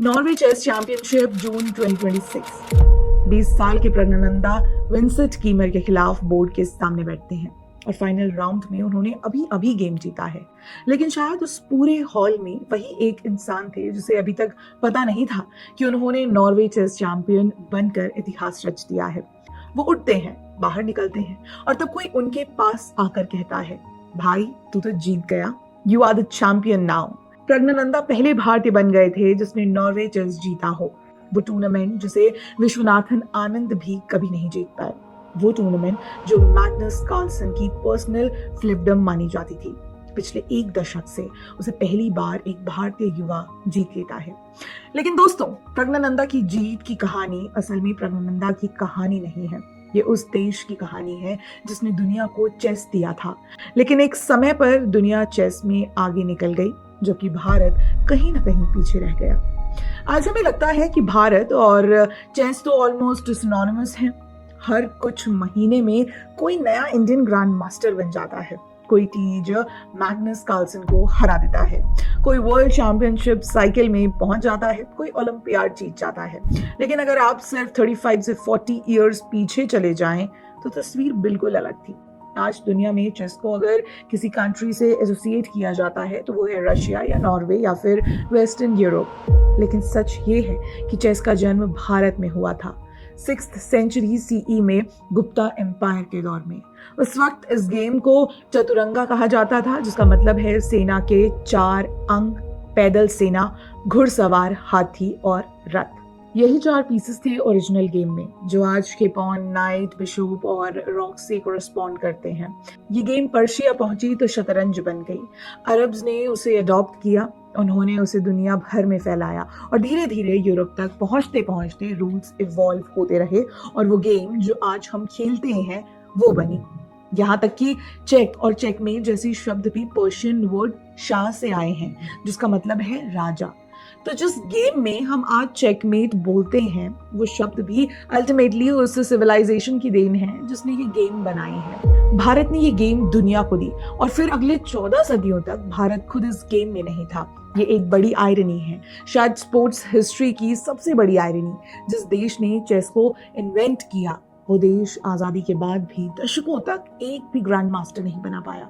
Norway chess championship जून 2026। 20 साल के Praggnanandhaa Vincent Kiemer के खिलाफ बोर्ड के सामने बैठते हैं और फाइनल राउंड में उन्होंने अभी अभी गेम जीता है। लेकिन शायद उस पूरे हॉल में वही एक इंसान थे जिसे अभी तक पता नहीं था कि उन्होंने नॉर्वे चेस चैंपियन बनकर इतिहास रच दिया है। वो उठते हैं, बाहर निकलते हैं और तब कोई उनके पास आकर कहता है, भाई तू तो जीत गया, you are the champion now. Praggnanandhaa पहले भारतीय बन गए थे जिसने नॉर्वे चेस जीता हो। वो टूर्नामेंट जिसे विश्वनाथन आनंद भी कभी नहीं जीत पाए। वो टूर्नामेंट जो मैग्नस कार्लसन की पर्सनल फ्लिपडम मानी जाती थी। पिछले एक दशक से उसे पहली बार एक भारतीय युवा जीत लेता है। लेकिन दोस्तों, प्रज्ञानंदा की जीत की कहानी असल में प्रज्ञानंदा की कहानी नहीं है। ये उस देश की कहानी है जिसने दुनिया को चेस दिया था, लेकिन एक समय पर दुनिया चेस में आगे निकल गई, जबकि भारत कहीं ना कहीं पीछे रह गया। आज हमें लगता है कि भारत और चेस तो ऑलमोस्ट सिनोनिमस हैं। हर कुछ महीने में कोई नया इंडियन ग्रैंड मास्टर बन जाता है, कोई टीनेजर मैग्नस कार्लसन को हरा देता है, कोई वर्ल्ड चैंपियनशिप साइकिल में पहुंच जाता है, कोई ओलंपियाड जीत जाता है। लेकिन अगर आप सिर्फ 35 से 40 इयर्स पीछे चले जाएं तो तस्वीर बिल्कुल अलग थी। आज दुनिया में चेस को अगर किसी कंट्री से एसोसिएट किया जाता है तो वो है रशिया या नॉर्वे या फिर वेस्टर्न यूरोप। लेकिन सच ये है कि चेस का जन्म भारत में हुआ था 6th सेंचुरी सीई में, गुप्ता एम्पायर के दौर में। उस वक्त इस गेम को चतुरंगा कहा जाता था, जिसका मतलब है सेना के 4 अंग, पैदल सेना, घुड़सवार, हाथी और रथ। यही 4 पीसेस थे ओरिजिनल गेम में, जो आज के पॉन, नाइट, बिशप और रॉक से कोरस्पॉन्ड करते हैं। ये गेम पर्शिया पहुंची तो शतरंज बन गई। अरब्स ने उसे अडॉप्ट किया, उन्होंने उसे दुनिया भर में फैलाया और धीरे धीरे यूरोप तक पहुंचते पहुंचते रूल्स इवॉल्व होते रहे और वो गेम जो आज हम खेलते हैं वो बनी। यहाँ तक कि चेक और चेकमेट जैसी शब्द भी पर्शियन वर्ड शाह से आए हैं, जिसका मतलब है राजा। तो जिस गेम में हम आज चेकमेट बोलते हैं वो शब्द भी अल्टीमेटली उस सिविलाइजेशन की देन है जिसने ये गेम बनाई है। भारत ने ये गेम दुनिया को दी और फिर अगले 14 सदियों तक भारत खुद इस गेम में नहीं था। ये एक बड़ी आयरनी है, शायद स्पोर्ट्स हिस्ट्री की सबसे बड़ी आयरनी। जिस देश ने चेस को इन्वेंट किया वो देश आजादी के बाद भी दशकों तक एक भी ग्रैंड मास्टर नहीं बना पाया।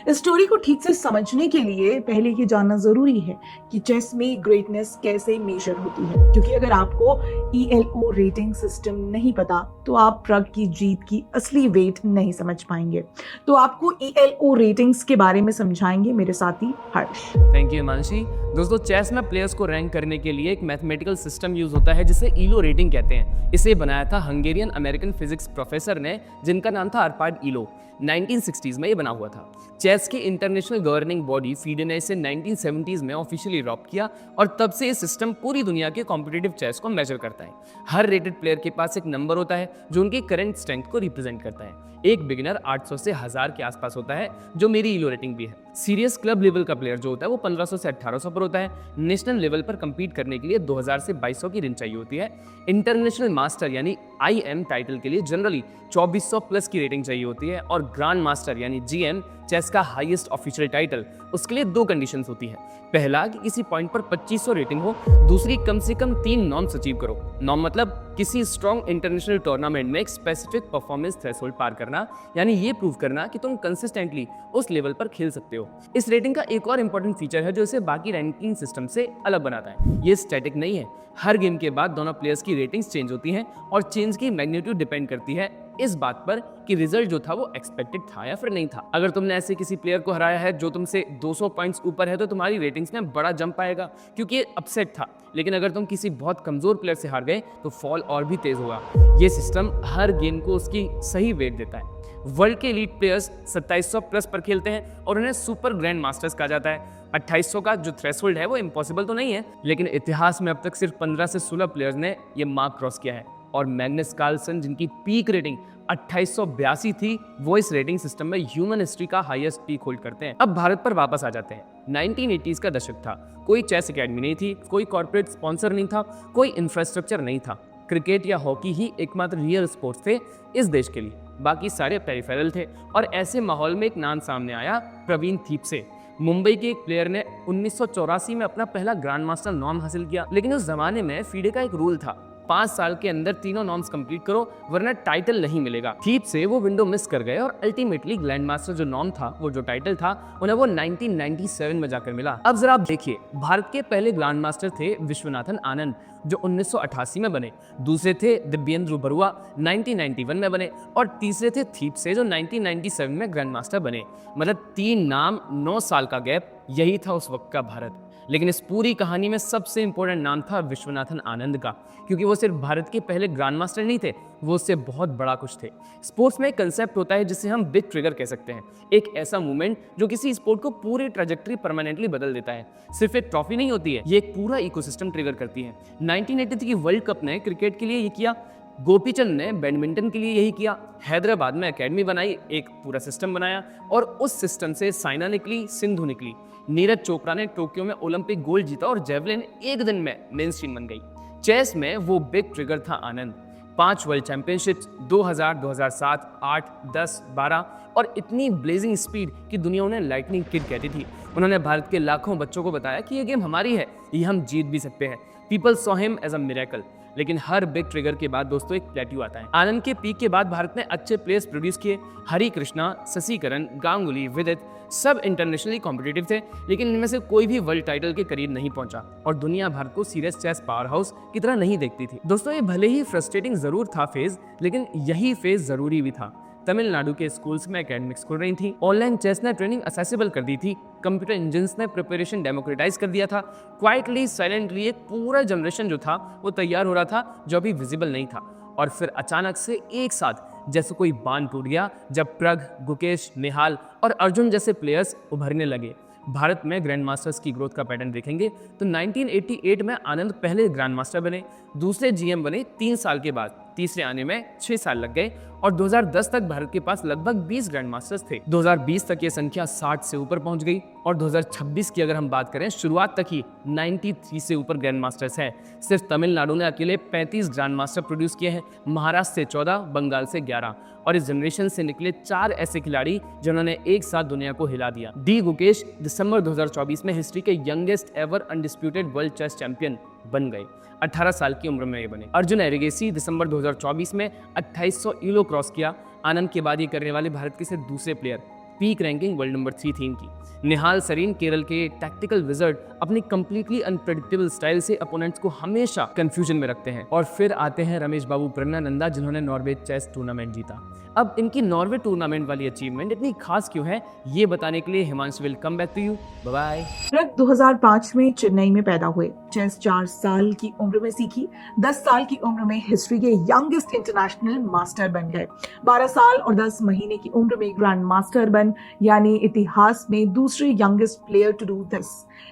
इस स्टोरी को ठीक से समझने के लिए पहले ये जानना जरूरी है कि चेस में ग्रेटनेस कैसे मेजर होती है, क्योंकि अगर आपको ELO रेटिंग सिस्टम नहीं पता तो आप प्रग की जीत की असली वेट नहीं समझ पाएंगे। तो आपको ELO रेटिंग्स के बारे में समझाएंगे मेरे साथी हर्ष। Thank you Himanshi. दोस्तों, चेस में प्लेयर्स को रैंक करने के लिए एक मैथमेटिकल सिस्टम यूज होता है जिसे ELO रेटिंग कहते हैं। इसे बनाया था हंगेरियन अमेरिकन फिजिक्स प्रोफेसर ने, जिनका नाम था आर्पाड इलो। 1960s में ये बना हुआ था। चेस के इंटरनेशनल गवर्निंग बॉडी FIDE ने इसे 1970s में ऑफिशियली अडॉप्ट किया और तब से ये सिस्टम पूरी दुनिया के कॉम्पिटिटिव चेस को मेजर करता है। हर रेटेड प्लेयर के पास एक नंबर होता है जो उनकी करंट स्ट्रेंथ को रिप्रेजेंट करता है। एक बिगिनर 800 से 1000 के आसपास होता है, जो मेरी ELO रेटिंग भी है। सीरियस क्लब लेवल का प्लेयर जो होता है वो 1500 से 1800 पर होता है। नेशनल लेवल पर compete करने के लिए 2000 से 2200 की रेंज चाहिए होती है। इंटरनेशनल मास्टर यानी IM टाइटल के लिए जनरली 2400 प्लस की रेटिंग चाहिए होती है और ग्रैंड मास्टर यानी GM चेस का हाईएस्ट ऑफिशियल टाइटल, उसके लिए 2 कंडीशंस होती है। पहला कि किसी पॉइंट पर 2500 रेटिंग हो, दूसरी कम से कम 3 नॉर्म्स अचीव करो। नॉर्म मतलब किसी स्ट्रॉन्ग इंटरनेशनल टूर्नामेंट में एक स्पेसिफिक परफॉर्मेंस थ्रेशोल्ड पार करना, यानी ये प्रूव करना कि तुम कंसिस्टेंटली उस लेवल पर खेल सकते हो। इस रेटिंग का एक और इंपॉर्टेंट फीचर है जो इसे बाकी रैंकिंग सिस्टम से अलग बनाता है। ये स्टैटिक नहीं है। हर गेम के बाद दोनों प्लेयर्स की रेटिंग्स चेंज होती हैं और चेंज की मैग्नीट्यूड डिपेंड करती है इस बात पर कि रिजल्ट जो था वो एक्सपेक्टेड था या फिर नहीं था। अगर तुमने ऐसे किसी प्लेयर को हराया है जो तुमसे 200 पॉइंट्स ऊपर है तो तुम्हारी रेटिंग्स में बड़ा जंप आएगा क्योंकि ये अपसेट था। लेकिन अगर तुम किसी बहुत कमजोर प्लेयर से हार गए तो फॉल और भी तेज होगा। ये सिस्टम हर गेम को उसकी सही वेट देता है। वर्ल्ड के एलीट प्लेयर्स 2700 प्लस पर खेलते हैं और उन्हें सुपर ग्रैंड मास्टर्स कहा जाता है। 2800 का जो थ्रेशोल्ड है वो इम्पॉसिबल तो नहीं है, लेकिन इतिहास में अब तक सिर्फ 15 से 16 प्लेयर्स ने ये मार्क क्रॉस किया है। और मैग्नस कार्लसन, जिनकी पीक रेटिंग 2882 थी, वो इस रेटिंग सिस्टम में ह्यूमन हिस्ट्री का हाईएस्ट पीक होल्ड करते हैं। अब भारत पर वापस आ जाते हैं। 1980s का दशक था। कोई चेस एकेडमी नहीं थी, कोई कॉर्पोरेट स्पॉन्सर नहीं था, कोई इंफ्रास्ट्रक्चर नहीं था। क्रिकेट या हॉकी ही एकमात्र रियल स्पोर्ट्स थे इस देश के लिए, बाकी सारे पेरिफेरल थे। और ऐसे माहौल में एक नाम सामने आया, प्रवीण थीप से। मुंबई के एक प्लेयर ने 1984 में अपना पहला ग्रैंड मास्टर नॉर्म हासिल किया, लेकिन उस जमाने में फीडे का एक रूल था, 5 साल के अंदर तीनों नॉर्म्स कंप्लीट करो वरना टाइटल नहीं मिलेगा। ठीक से वो विंडो मिस कर गए और अल्टीमेटली ग्रैंड मास्टर जो नॉर्म था, वो जो टाइटल था, उन्हें वो 1997 में जाकर मिला। अब जरा आप देखिए, भारत के पहले ग्रैंड मास्टर थे विश्वनाथन आनंद जो 1988 में बने, दूसरे थे दिव्येंद्र बरुआ 1991 में बने और तीसरे थे थीप्से जो 1997 में ग्रैंड मास्टर बने। मतलब 3 नाम, 9 साल का गैप, यही था उस वक्त का भारत। लेकिन इस पूरी कहानी में सबसे इंपॉर्टेंट नाम था विश्वनाथन आनंद का, क्योंकि वो सिर्फ भारत के पहले ग्रैंड मास्टर नहीं थे, वो उससे बहुत बड़ा कुछ थे। स्पोर्ट्स में एक कंसेप्ट होता है जिसे हम बिग ट्रिगर कह सकते हैं, एक ऐसा मूवमेंट जो किसी स्पोर्ट को पूरी ट्रैजेक्टरी परमानेंटली बदल देता है। सिर्फ एक ट्रॉफी नहीं होती है, ये एक पूरा इकोसिस्टम ट्रिगर करती है। 1983 की वर्ल्ड कप ने क्रिकेट के लिए ये किया, गोपीचंद ने बैडमिंटन के लिए यही किया, हैदराबाद में एकेडमी बनाई, एक पूरा सिस्टम बनाया और उस सिस्टम से साइना निकली, सिंधु निकली, नीरज चोपड़ा ने टोक्यो में ओलंपिक गोल्ड जीता और जेवलिन एक दिन में मेन स्ट्रीम बन गई। चेस में वो बिग ट्रिगर था आनंद। 5 वर्ल्ड चैंपियनशिप्स 2000, 2007, 8, 10, 12 और इतनी ब्लेजिंग स्पीड कि दुनिया उन्हें लाइटनिंग किड कहती थी। उन्होंने भारत के लाखों बच्चों को बताया कि ये गेम हमारी है, ये हम जीत भी सकते हैं। People saw him as a miracle. लेकिन हर बिग ट्रिगर के बाद दोस्तों एक प्लेट्यू आता है। आनंद के पीक के बाद भारत ने अच्छे प्लेयर्स प्रोड्यूस किए, हरी कृष्णा, शशिकरण, गांगुली, विदित, सब इंटरनेशनली कॉम्पिटिटिव थे, लेकिन इनमें से कोई भी वर्ल्ड टाइटल के करीब नहीं पहुंचा और दुनिया भारत को सीरियस चेस पावर हाउस की तरह नहीं देखती थी। दोस्तों ये भले ही फ्रस्ट्रेटिंग जरूर था फेज, लेकिन यही फेज जरूरी भी था। तमिलनाडु के स्कूल्स में एकेडमिक्स खुल रही थी, ऑनलाइन चेस ने ट्रेनिंग एक्सेसिबल कर दी थी, कंप्यूटर इंजन्स ने प्रिपरेशन डेमोक्रेटाइज कर दिया था, क्वाइटली साइलेंटली एक पूरा जनरेशन जो था वो तैयार हो रहा था जो अभी विजिबल नहीं था। और फिर अचानक से एक साथ जैसे कोई बांध टूट गया जब प्रग, गुकेश, निहाल और अर्जुन जैसे प्लेयर्स उभरने लगे। भारत में ग्रैंड मास्टर्स की ग्रोथ का पैटर्न देखेंगे तो 1988 में आनंद पहले ग्रैंड मास्टर बने, दूसरे जीएम बने 3 साल के बाद, तीसरे आने में 6 साल लग गए और 2010 तक भारत के पास लगभग 20 ग्रैंड मास्टर्स थे। 2020 तक ये संख्या 60 से ऊपर पहुंच गई और 2026 की अगर हम बात करें, शुरुआत तक ही 93 से ऊपर ग्रैंड मास्टर्स हैं। सिर्फ तमिलनाडु ने अकेले 35 ग्रैंड मास्टर प्रोड्यूस किए हैं, महाराष्ट्र से 14, बंगाल से 11 और इस जनरेशन से निकले 4 ऐसे खिलाड़ी जिन्होंने एक साथ दुनिया को हिला दिया। डी गुकेश दिसंबर 2024 में हिस्ट्री के youngest ever undisputed world chess champion बन गए, 18 साल की उम्र में ये बने। अर्जुन एरिगेसी दिसंबर 2024 में 2800 ईलो क्रॉस किया। आनंद के बाद ये करने वाले भारत के सिर्फ दूसरे player, peak ranking world number 3 थी इनकी। निहाल सरीन केरल के टैक्टिकल विजर्ड अपनी कंप्लीटली अनप्रेडिक्टेबल स्टाइल से अपोनेंट्स को हमेशा कंफ्यूजन में रखते हैं। और फिर आते हैं रमेश बाबू प्रज्ञानंदा जिन्होंने नॉर्वे चेस टूर्नामेंट जीता। अब इनकी नॉर्वे टूर्नामेंट वाली अचीवमेंट इतनी खास क्यों है, ये बताने के लिए Himanshu will come back to you. Bye bye. प्रग 2005 में चेन्नई में पैदा हुए। चेस 4 साल की उम्र में सीखी, 10 साल की उम्र में हिस्ट्री के यंगेस्ट इंटरनेशनल मास्टर बन गए, 12 साल और 10 महीने की उम्र में ग्रैंड मास्टर बन, यानी इतिहास में दूसरे youngest player to do this.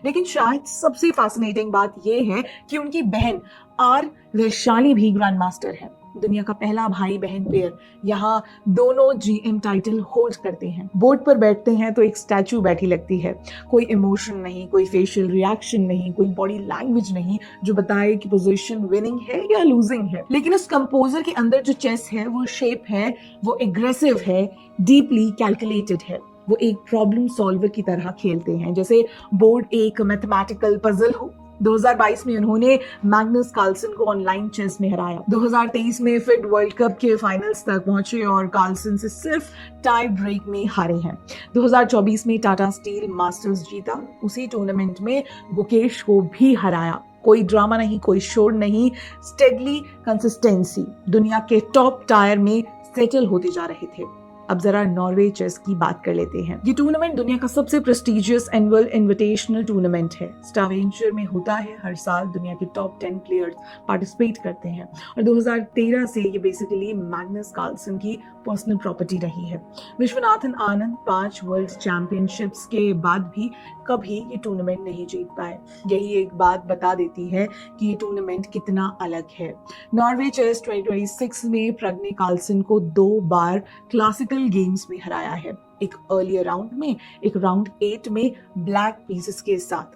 लेकिन शायद सबसे फैसिनेटिंग बात यह है कि उनकी बहन आर वैशाली भी ग्रैंड मास्टर है, दुनिया का पहला भाई बहन पेयर। यहाँ दोनों जीएम टाइटल होल्ड करते हैं। बोर्ड पर बैठते हैं तो एक स्टैचू बैठी लगती है, कोई इमोशन नहीं, कोई फेशियल रिएक्शन नहीं, कोई बॉडी लैंग्वेज नहीं जो बताए कि पोजीशन विनिंग है या लूजिंग है। लेकिन उस कंपोजर के अंदर जो चेस है, वो शेप है, वो एग्रेसिव है, डीपली कैलकुलेटेड है। वो एक प्रॉब्लम सॉल्वर की तरह खेलते हैं, जैसे बोर्ड एक मैथमेटिकल पजल हो। 2022 में उन्होंने मैग्नस कार्लसन को ऑनलाइन चेस में हराया। 2023 में फिट वर्ल्ड कप के फाइनल्स तक पहुंचे और कार्लसन से सिर्फ टाई ब्रेक में हारे हैं। 2024 में टाटा स्टील मास्टर्स जीता, उसी टूर्नामेंट में गुकेश को भी हराया। कोई ड्रामा नहीं, कोई शोर नहीं, स्टेडली कंसिस्टेंसी। दुनिया के टॉप टायर में सेटल होते जा रहे थे। अब जरा नॉर्वे चेस की बात कर लेते हैं। ये टूर्नामेंट दुनिया का सबसे प्रेस्टिजियस एनुअल इनविटेशनल टूर्नामेंट है। स्टावेंचर में होता है, हर साल दुनिया के टॉप 10 प्लेयर्स पार्टिसिपेट करते हैं और 2013 से ये बेसिकली मैग्नस कार्लसन की पर्सनल प्रॉपर्टी रही है। विश्वनाथन आनंद 5 वर्ल्ड चैंपियनशिप्स के बाद भी कभी ये टूर्नामेंट नहीं जीत पाए। यही एक बात बता देती है कि ये टूर्नामेंट कितना अलग है। नॉर्वे चेस 2026 में प्रग ने कार्लसन को 2 बार क्लासिकल गेम्स में हराया है, एक अर्लियर राउंड में, एक राउंड 8 में ब्लैक पीसेस के साथ।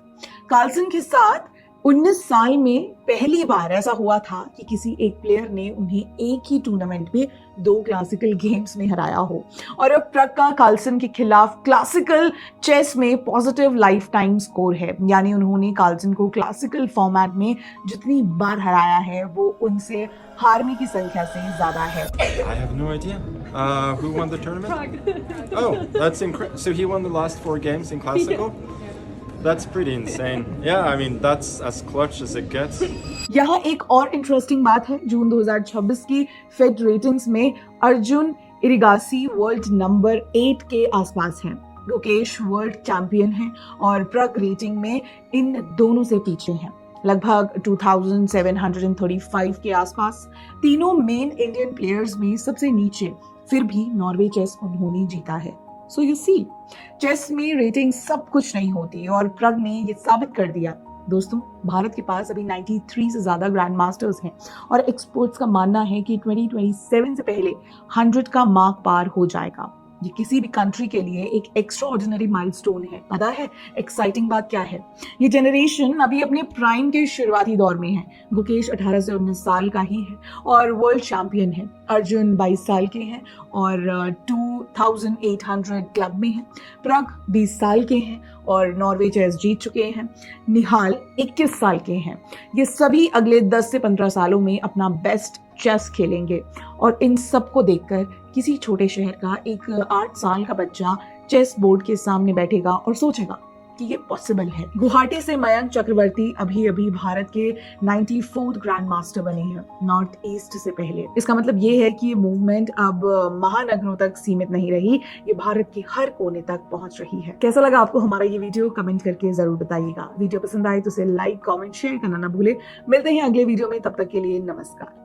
कार्लसन के साथ 19 साल में पहली बार ऐसा हुआ था कि किसी एक प्लेयर ने उन्हें एक ही टूर्नामेंट में 2 क्लासिकल गेम्स में हराया हो। और अब प्रग का कार्लसन के खिलाफ क्लासिकल चेस में पॉजिटिव लाइफ टाइम स्कोर है, यानी उन्होंने कार्लसन को क्लासिकल फॉर्मेट में जितनी बार हराया है वो उनसे हारने की संख्या से ज्यादा है। I have no idea. Who won the tournament? Oh, that's incredible. So he won the last 4 games in classical? That's pretty insane. Yeah, I mean, that's as clutch as it gets. यहाँ एक और interesting बात है, जून 2026 की fade ratings में Arjun इरिगासी world number 8 के आसपास हैं, गुकेश वर्ल्ड चैंपियन हैं और प्रग रेटिंग में इन दोनों से पीछे हैं, लगभग 2735 के आसपास। तीनों मेन इंडियन प्लेयर्स में सबसे नीचे, फिर भी नॉर्वे चेस उन्होंने जीता है। सो यू सी, चेस में रेटिंग सब कुछ नहीं होती और प्रग ने ये साबित कर दिया। दोस्तों, भारत के पास अभी 93 से ज्यादा ग्रैंड मास्टर्स हैं और एक्सपर्ट्स का मानना है कि 2027 से पहले 100 का मार्क पार हो जाएगा। ये किसी भी कंट्री के लिए एक एक्स्ट्राऑर्डिनरी माइलस्टोन है। पता है एक्साइटिंग बात क्या है? ये जनरेशन अभी अपने प्राइम के शुरुआती दौर में है। गुकेश 18 से 19 साल का ही है और वर्ल्ड चैंपियन है। अर्जुन 22 साल के हैं और 2800 क्लब में हैं। प्रग 20 साल के हैं और नॉर्वे चेस जीत चुके हैं। निहाल 21 साल के हैं। ये सभी अगले 10 से 15 सालों में अपना बेस्ट चेस खेलेंगे और इन सबको देखकर किसी छोटे शहर का एक 8 साल का बच्चा चेस बोर्ड के सामने बैठेगा और सोचेगा कि ये पॉसिबल है। गुवाहाटी से मयंक चक्रवर्ती अभी अभी भारत के 94th ग्रैंड मास्टर बने हैं, नॉर्थ ईस्ट से पहले। इसका मतलब ये है कि ये मूवमेंट अब महानगरों तक सीमित नहीं रही, ये भारत के हर कोने तक पहुंच रही है। कैसा लगा आपको हमारा ये वीडियो? कमेंट करके जरूर बताइएगा। वीडियो पसंद आए तो उसे लाइक, कमेंट, शेयर करना ना भूले। मिलते हैं अगले वीडियो में, तब तक के लिए नमस्कार।